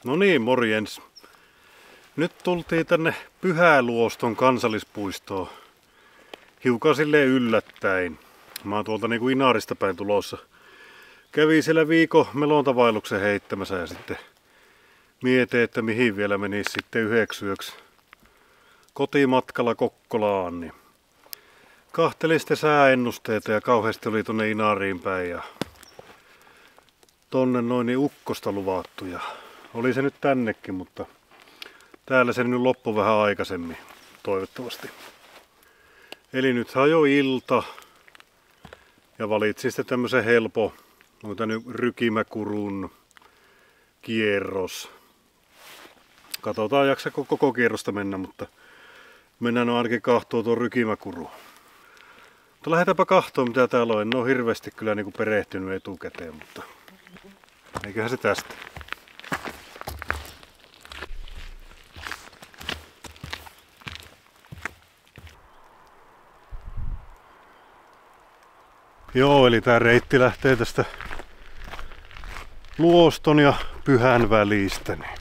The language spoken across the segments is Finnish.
No niin, morjens. Nyt tultiin tänne Pyhäluoston kansallispuistoon. Hiukan silleen yllättäen. Mä oon tuolta niinku Inarista päin tulossa. Kävin siellä viikon melontavaelluksen heittämässä ja sitten mietin, että mihin vielä menisi sitten yhdeksi yöksi kotimatkalla Kokkolaan. Niin kahtelin sitten sääennusteita ja kauheasti oli tonne Inariin päin ja tonne noin niin ukkosta luvattu. Ja oli se nyt tännekin, mutta täällä se nyt loppui vähän aikaisemmin, toivottavasti. Eli nythän on jo ilta ja valitsin sitten tämmösen helppo, noita nyt Rykimäkurun kierros. Katsotaan jaksako koko kierrosta mennä, mutta mennään ainakin kahtoon tuon Rykimäkuruun. Mutta lähdetäänpä kahtoon mitä täällä on. En ole hirveästi kyllä niinku perehtynyt etukäteen, mutta eiköhän se tästä. Joo, eli tää reitti lähtee tästä Luoston ja Pyhän välistä. Niin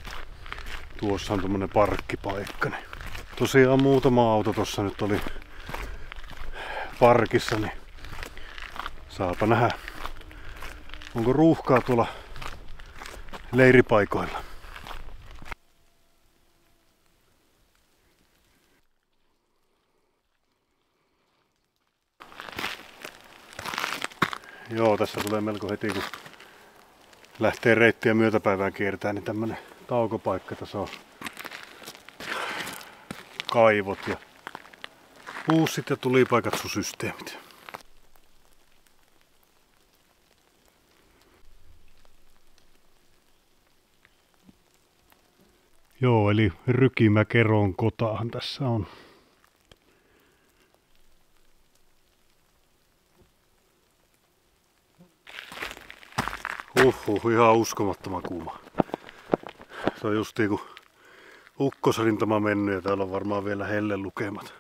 tuossa on tommonen parkkipaikka. Niin tosiaan muutama auto tossa nyt oli parkissa, niin saapa nähdä, onko ruuhkaa tuolla leiripaikoilla. Joo, tässä tulee melko heti kun lähtee reittiä myötäpäivään kiertää, niin tämmönen taukopaikka. Tässä on kaivot ja uussit ja tulipaikatsusysteemit. Joo, eli Rykimäkeron kotahan tässä on. Ihan uskomattoman kuuma. Se on justiin kun ukkosrintama mennyt ja täällä on varmaan vielä hellen lukemat.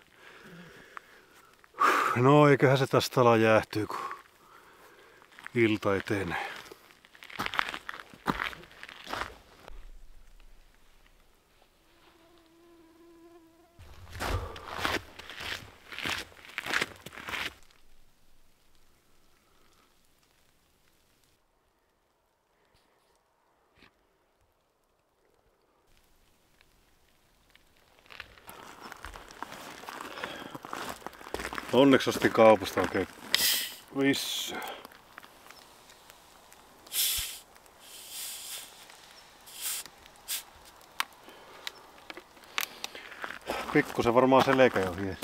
No eiköhän se tästä ala jäähtyy kun ilta etenee. Onneksi ostin kaupasta oikein vissyä. Pikkusen varmaan selkä jo hies.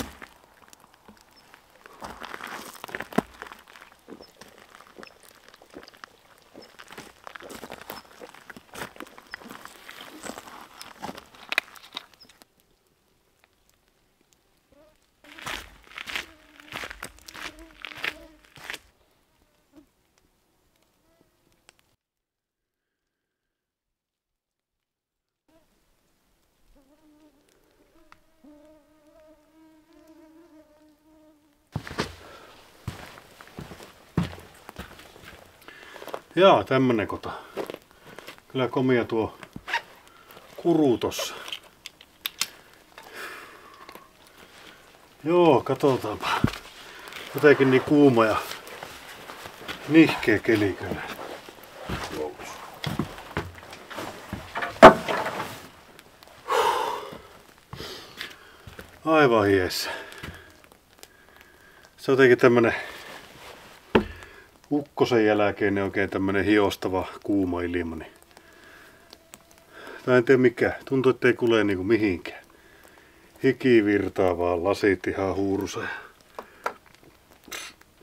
Jaa, tämmönen kota. Kyllä komia tuo kuru tossa. Joo, katsotaanpa. Jotenkin niin kuuma ja nihkeä keli kyllä. Aivan hiessä. Se on jotenkin tämmönen ukkosen jälkeen oikein tämmönen hiostava kuuma ilma. Tai en tiedä mikä. Tuntuu ettei kulje niinku mihinkään. Hiki virtaa vaan, lasit ihan huurusa.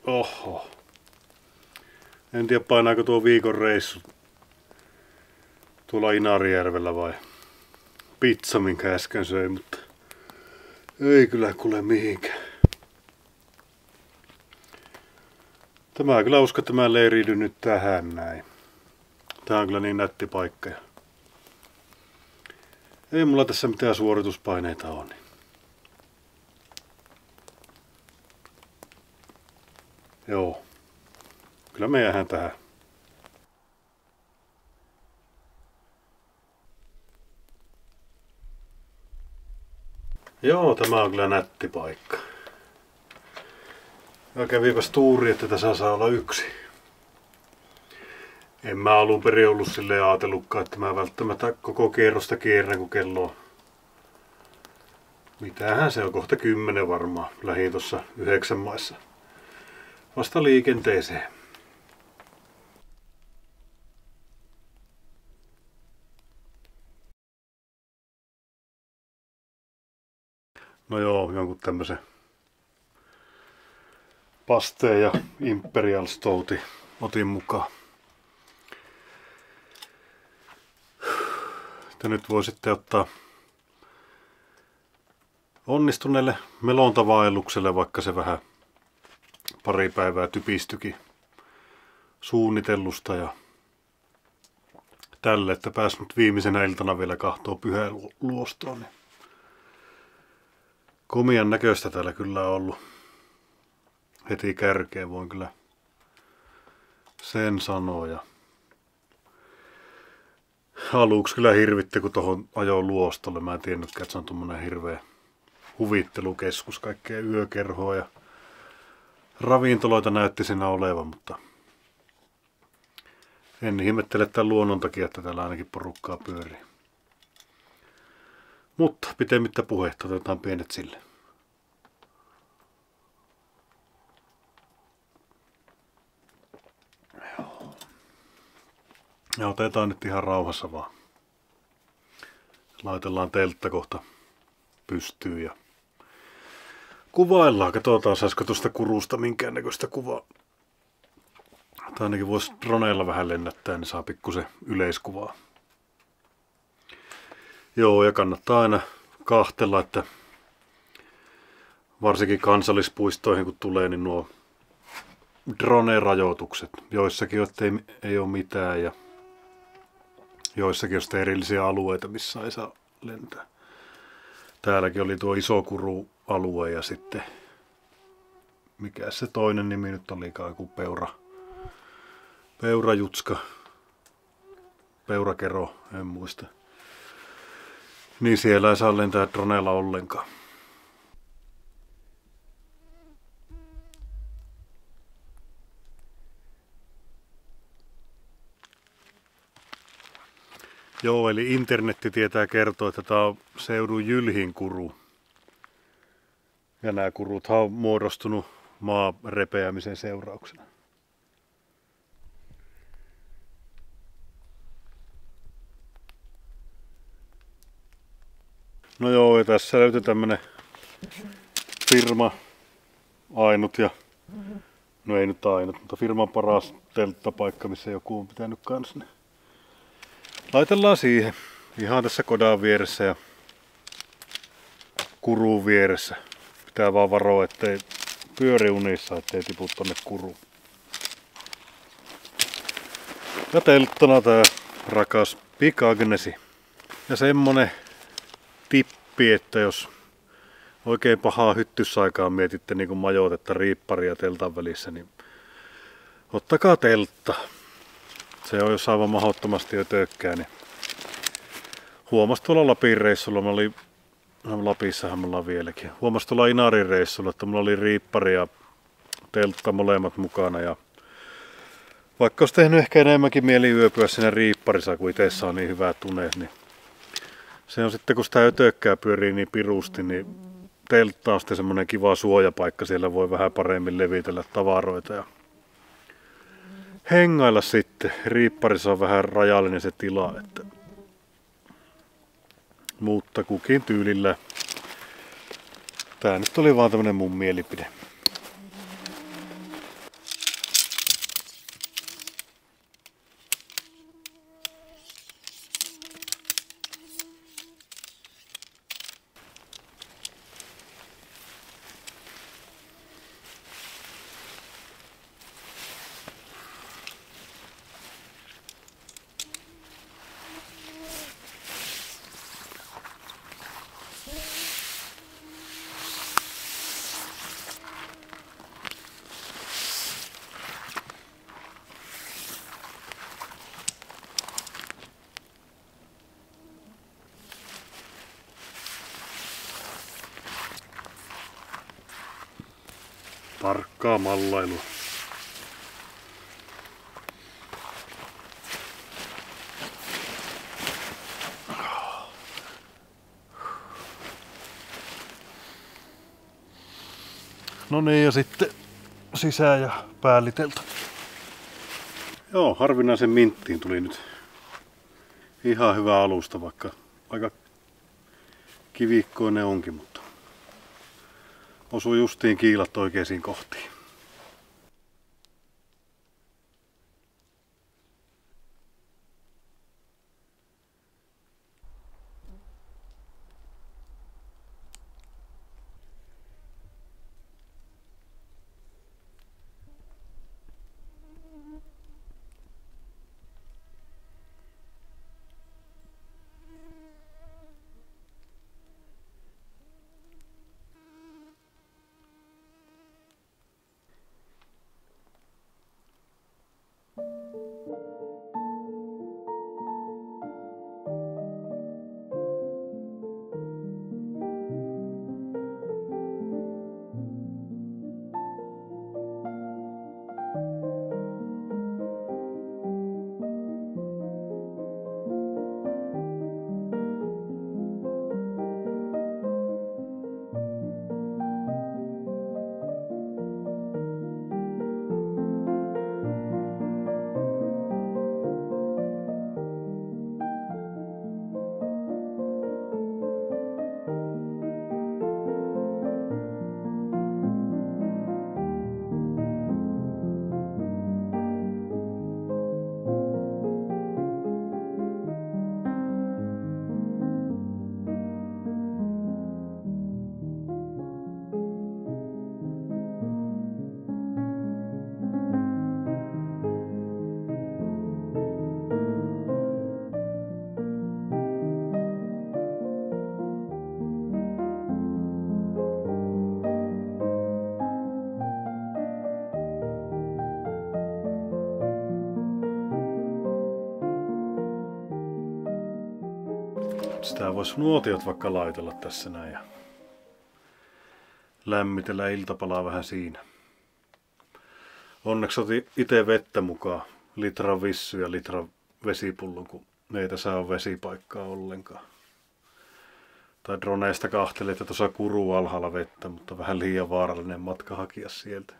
Oho. En tiedä painaako tuo viikon reissu tuolla Inarijärvellä vai pizza minkä äsken söin, mutta ei kyllä kulje mihinkään. Mä kyllä uskon, että mä leiriydyn nyt tähän näin. Tää on kyllä niin nätti paikka. Ei mulla tässä mitään suorituspaineita ole. Niin. Joo. Kyllä me jäähän tähän. Joo, tämä on kyllä nätti paikka. Ja kävipäs tuuri, että tässä saa olla yksi. En mä alun perin ollut silleen ajatellutkaan, että mä välttämättä koko kierrosta kierrän, kun kello on. Mitähän se on, kohta 10 varmaan. Lähin tossa 9 maissa. Vasta liikenteeseen. No joo, jonkun tämmösen pasteen ja Imperial Stoutin otin mukaan. Että nyt voi sitten ottaa onnistuneelle melontavaellukselle, vaikka se vähän pari päivää typistyikin suunnitellusta ja tälle, että pääs nyt viimeisenä iltana vielä kahtoo Pyhäluostoon. Niin komian näköistä täällä kyllä on ollut heti kärkeen, voin kyllä sen sanoa. Ja aluksi kyllä hirvitti, kun tuohon ajoin luostolle. Mä en tiennytkään, että se on tommonen hirveä huvittelukeskus, kaikkea yökerhoa ja ravintoloita näytti siinä olevan, mutta en ihmettele tämän luonnon takia, että täällä ainakin porukkaa pyörii. Mutta pitemmittä puhetta, otetaan pienet sille. Ja otetaan nyt ihan rauhassa vaan. Laitellaan teltta kohta pystyyn ja kuvaillaan. Katsotaan, saisiko tuosta kurusta minkäännäköistä kuvaa. Tai ainakin voisi droneilla vähän lennättää, niin saa pikkusen yleiskuvaa. Joo, ja kannattaa aina kahtella, että varsinkin kansallispuistoihin kun tulee, niin nuo drone-rajoitukset. Joissakin ei ole mitään ja joissakin on erillisiä alueita, missä ei saa lentää. Täälläkin oli tuo Isokuru-alue ja sitten mikä se toinen nimi nyt olikaan, joku Peurajutska, Peurakero, en muista. Niin siellä ei saa lentää droneella ollenkaan. Joo, eli internetti tietää kertoa, että tämä on seudun jylhin kuru. Ja nämä kuruthan on muodostunut maan repeämisen seurauksena. No joo, ja tässä löytyi tämmönen firma ainut ja no ei nyt ainut, mutta firman paras telttapaikka, missä joku on pitänyt kanssa. Niin laitellaan siihen. Ihan tässä kodan vieressä ja kuruun vieressä. Pitää vaan varoa, ettei pyöri unissa, ettei tipu tonne kuruun. Ja telttana tää rakas Picagnesi. Ja semmonen tippi, että jos oikein pahaa hyttysaikaa mietitte niin kuin majoitetta riipparia teltan välissä, niin ottakaa teltta. Se on jos aivan mahdottomasti jo tökkää, niin huomas tuolla Lapin reissulla, mä olin, Lapissahan me ollaan vieläkin, huomas tuolla Inarin reissulla, että mulla oli riippari ja teltta molemmat mukana ja vaikka olisi tehnyt ehkä enemmänkin mieli yöpyä siinä riipparissa, kun itse saa niin hyvät unet, niin se on sitten kun sitä ötökkää pyörii niin pirusti, niin teltta on sitten semmoinen kiva suojapaikka, siellä voi vähän paremmin levitellä tavaroita ja hengailla sitten. Riipparissa on vähän rajallinen se tila, että mutta kukin tyylillä. Tää nyt oli vaan tämmönen mun mielipide. Tarkkaa mallailua. No niin, ja sitten sisään ja päälliteltä. Joo, harvinaisen minttiin tuli nyt ihan hyvä alusta, vaikka aika kivikkoinen onkin, mutta osui justiin kiilat oikeisiin kohtiin. Sitä voisi nuotiot vaikka laitella tässä näin ja lämmitellä iltapalaa vähän siinä. Onneksi otin itse vettä mukaan, litran vissy ja litran vesipullon, kun ei tässä ole vesipaikkaa ollenkaan. Tai droneista kahtelin, että tuossa kuruu alhaalla vettä, mutta vähän liian vaarallinen matka hakea sieltä.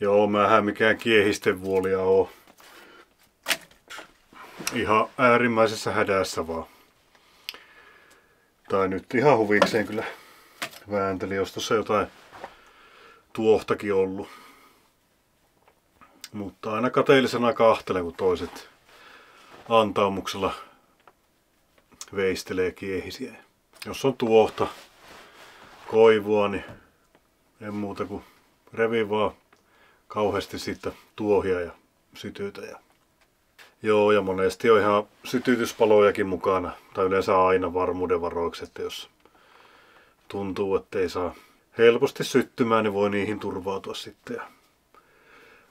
Joo, mähän mikään kiehistevuolija oo. Ihan äärimmäisessä hädässä vaan. Tai nyt ihan huvikseen kyllä väänteli, jos tossa jotain tuohtakin ollut. Mutta aina kateellisena kahtelen, kun toiset antaumuksella veistelee kiehisiä. Jos on tuohta, koivua, niin en muuta kuin revi vaan kauheasti siitä tuohia ja sytytä. Joo, ja monesti on ihan sytytyspalojakin mukana. Tai yleensä aina varmuuden varoiksi, että jos tuntuu, että ei saa helposti syttymään, niin voi niihin turvautua sitten. Ja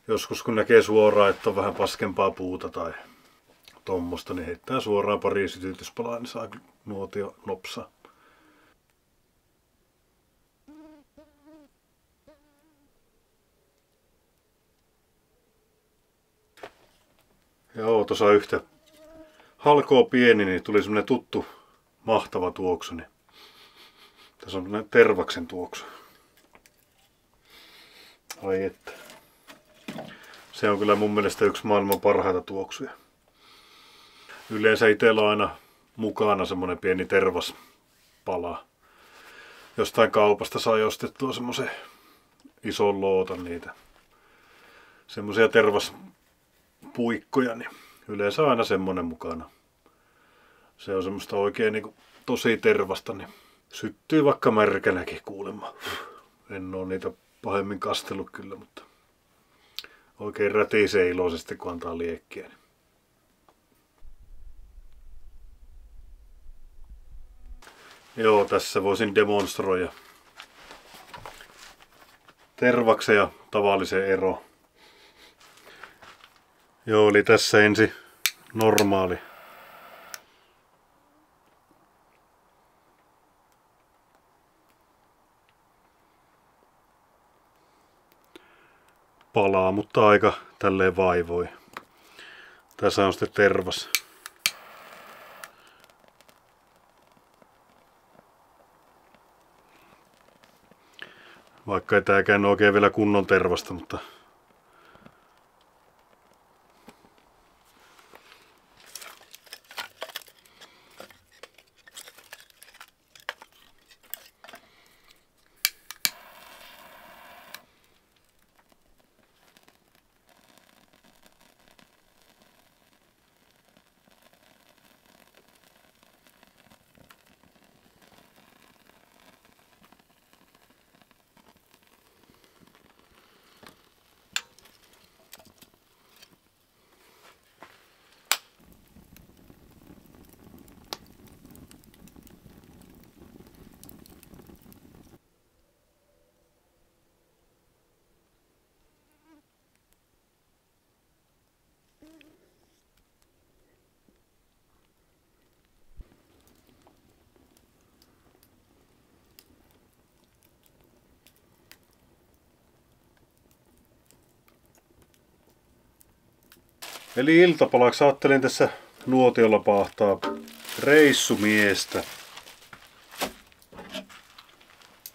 joskus kun näkee suoraan, että on vähän paskempaa puuta tai tommosta, niin heittää suoraan pari sytytyspalaa, niin saa nuotio nopsaa. Joo, tuossa yhtä halkoa pieni, niin tuli semmonen tuttu mahtava tuoksu. Niin tässä on semmonen tervaksen tuoksu. Ai että. Se on kyllä mun mielestä yksi maailman parhaita tuoksuja. Yleensä itsellä on aina mukana semmonen pieni tervaspala. Jostain kaupasta sai ostettua semmosen ison lootan niitä. Semmosia tervaspuikkoja, niin yleensä aina semmonen mukana. Se on semmoista oikein niinku tosi tervasta, niin syttyy vaikka märkänäkin kuulemma. En oo niitä pahemmin kastellut kyllä, mutta oikein rätisee iloisesti kun antaa liekkiä. Niin. Joo, tässä voisin demonstroida tervaksen ja tavallisen ero. Joo, eli tässä ensin normaali. Palaa, mutta aika tälleen vaivoi. Tässä on sitten tervas. Vaikka ei tääkään ole oikein vielä kunnon tervasta, mutta eli iltapalaksi ajattelin tässä nuotiolla paahtaa reissumiestä.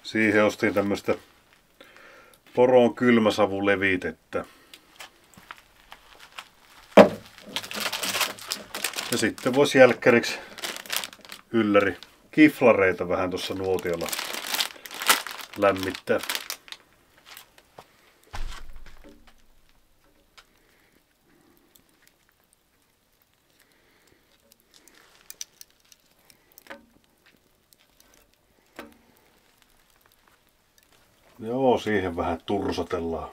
Siihen ostin tämmöstä poron kylmäsavulevitettä. Ja sitten voisi jälkkäriksi ylläri kiflareita vähän tuossa nuotiolla lämmittää. Joo, siihen vähän tursotellaan.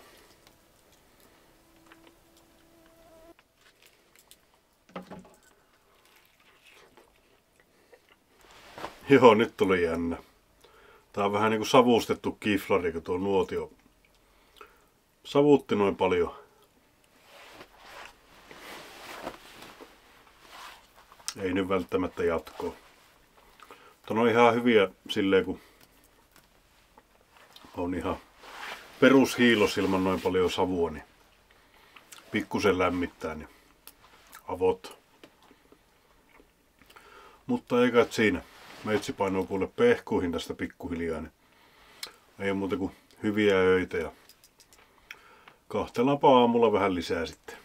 Joo, nyt tuli jännä. Tää on vähän niinku savustettu kiflari, kun tuo nuotio savutti noin paljon. Ei nyt välttämättä jatkoa. Mutta ne on ihan hyviä silleen, kun on ihan perushiilos ilman noin paljon savua, niin pikkusen lämmittää niin avot. Mutta eikä siinä. Meitsi painuu kuule pehkuihin tästä pikkuhiljaa, niin ei muuta kuin hyviä öitä ja kahtellaanpa aamulla vähän lisää sitten.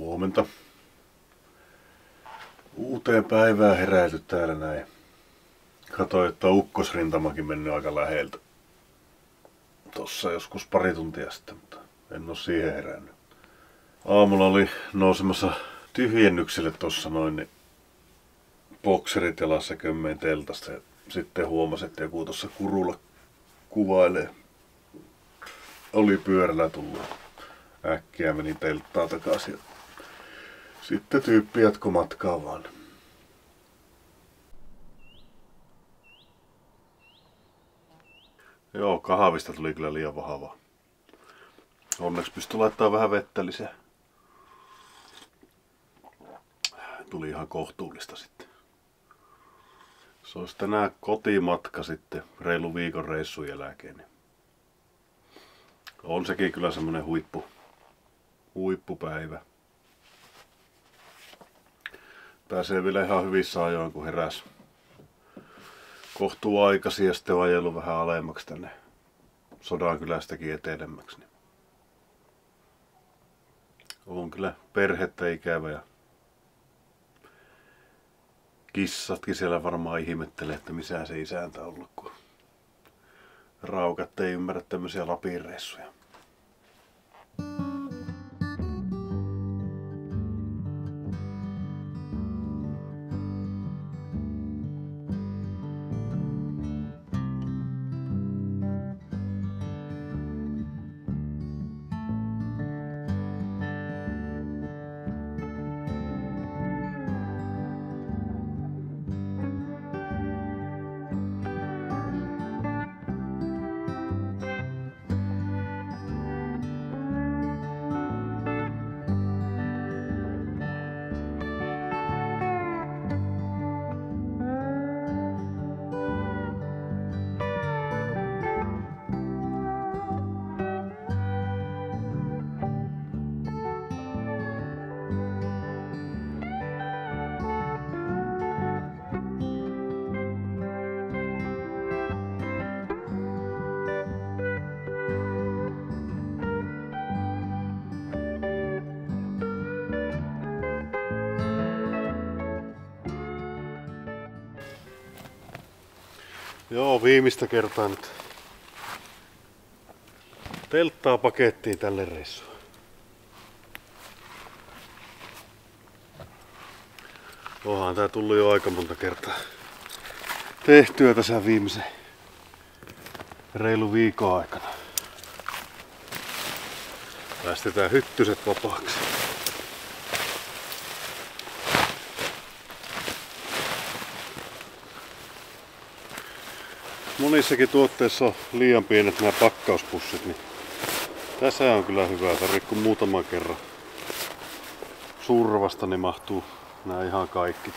Huomenta. Uuteen päivään heräilty täällä näin. Katoin, että on ukkosrintamakin mennyt aika läheltä. Tossa joskus pari tuntia sitten, mutta en oo siihen herännyt. Aamulla oli nousemassa tyhjennykselle tossa noin, niin bokserit jalassa kömmeen teltasta. Ja sitten huomasin, että joku tossa kurulla kuvailee. Oli pyörällä tullut. Äkkiä meni telttaan takaisin. Sitten tyyppi jatko matkaa vaan. Joo, kahvista tuli kyllä liian vahvaa. Onneksi pystyi laittamaan vähän vettä lisää. Tuli ihan kohtuullista sitten. Se olisi tänään kotimatka sitten reilu viikon reissun jälkeen. Niin on sekin kyllä semmonen huippupäivä. Pääsee vielä ihan hyvissä ajoin, kun heräs kohtuu aikaisin ja sitten on ajellut vähän alemmaksi tänne Sodankylästäkin etelemmäksi. Niin on kyllä perhettä ikävä ja kissatkin siellä varmaan ihmettelee, että missä se isäntä on ollut, kun raukat ei ymmärrä tämmöisiä Lapin reissuja. Joo, viimeistä kertaa nyt telttaa pakettiin tälle reissuun. Onhan tää tullut jo aika monta kertaa tehtyä tässä viimeisen reilu viikon aikana. Päästetään hyttyset vapaaksi. Monissakin tuotteissa on liian pienet nämä pakkauspussit, niin tässä on kyllä hyvä. Tarvitse kun muutaman kerran survasta, niin mahtuu nämä ihan kaikki.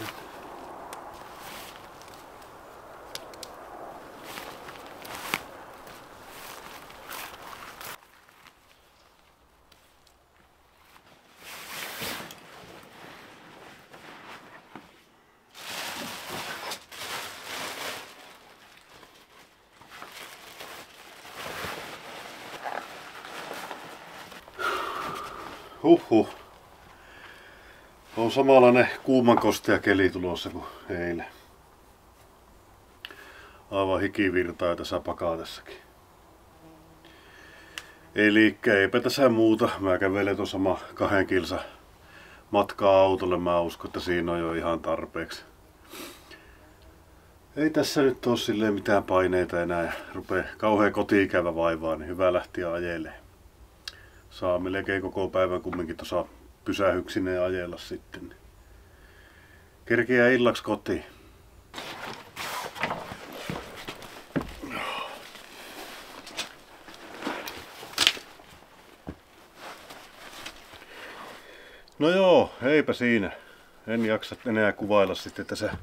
Huhhuh. On samanlainen kuumankostea keli tulossa kuin eilen. Aivan hikivirtaa tässä pakatessakin. Elikkä eipä tässä muuta. Mä kävelen tuon sama 2 kilsa matkaa autolle. Mä uskon, että siinä on jo ihan tarpeeksi. Ei tässä nyt oo silleen mitään paineita enää. Rupee kauhean koti-ikävä vaivaa, niin hyvä lähteä ajelemaan. Saa melkein koko päivän kumminkin tuossa pysähyksineen ajella sitten. Kerkeää illaksi kotiin. No joo, eipä siinä. En jaksa enää kuvailla sitten tässä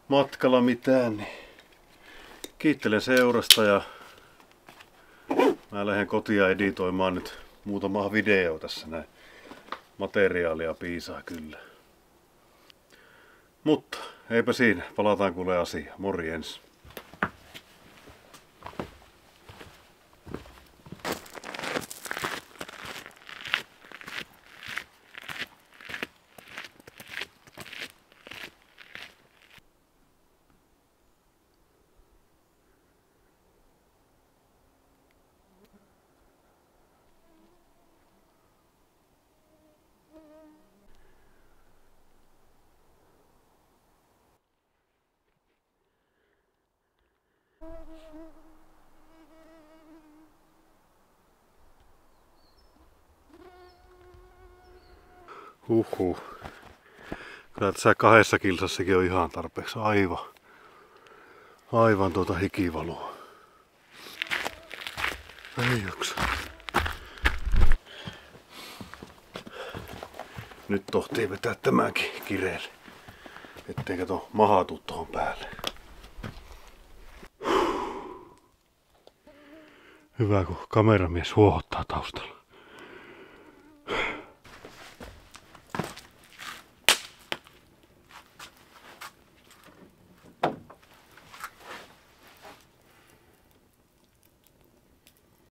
matkalla mitään. Niin kiittelen seurasta ja mä lähden kotia editoimaan nyt muutamaa videoa tässä näin. Materiaalia piisaa kyllä. Mutta eipä siinä, palataan kuule asiaan. Morjens. Huhhuh. Kyllä tässä 2 kilsassakin on ihan tarpeeksi aivan hikivalua. Ei jaksa. Nyt tohtii vetää tämäkin kireelle. Ettei kato maha tuu tohon päälle. Hyvä kun kameramies huohottaa taustalla.